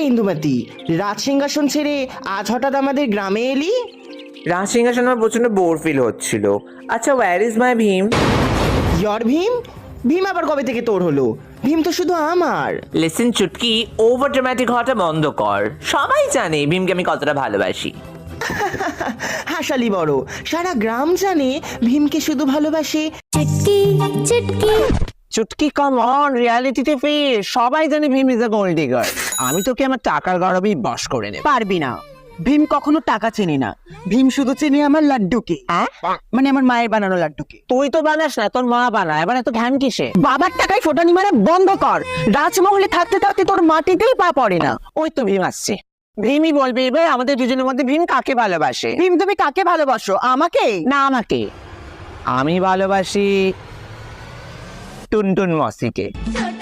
ইন্দুমতি, রাজ সিংহাসন ছেড়ে আজ হঠাৎ আমাদের গ্রামে এলি? রাজ সিংহাসন আমার প্রচন্ড বোর ফিল হচ্ছিল। আচ্ছা, where is my Bheem? Your Bheem? Bheem আবার কবে থেকে তোর হলো? ভীম তো শুধু আমার। লিসেন চুটকি, ওভার ড্রামাটিক হওয়াটা বন্ধ কর। সবাই জানে ভীমকে আমি কতটা ভালোবাসি। হাসালি বড়, সারা গ্রাম জানে ভীমকে শুধু ভালোবাসে। চুটকি চুটকি চুটকি কাম অন, রিয়ালিটিতে ফির। সবাই জানে Bheem is a gold digger. আমি তোকে আমার টাকার গরবেই বশ করে নেব। পারবি না। ভীম কখনো টাকা চেনে না, ভীম শুধু চেনে আমার লাড্ডুকে, মানে আমার মায়ের বানানো লাড্ডুকে। তুই তো বানাস না, তোর মা বানায়। এবার এত ঘ্যান কিসে? বাবার টাকায় ফোটানি মারা বন্ধ কর। রাজমহলে থাকতে থাকতে তোর মাটিতেই পা পড়ে না। ওই তো ভীম আসছে। ভীমই বলবে এবার আমাদের দুজনের মধ্যে ভীম কাকে ভালোবাসে। ভীম, তুমি কাকে ভালোবাসো? আমাকে না, আমাকে। আমি ভালোবাসি টুনটুন মসিকে। ছোট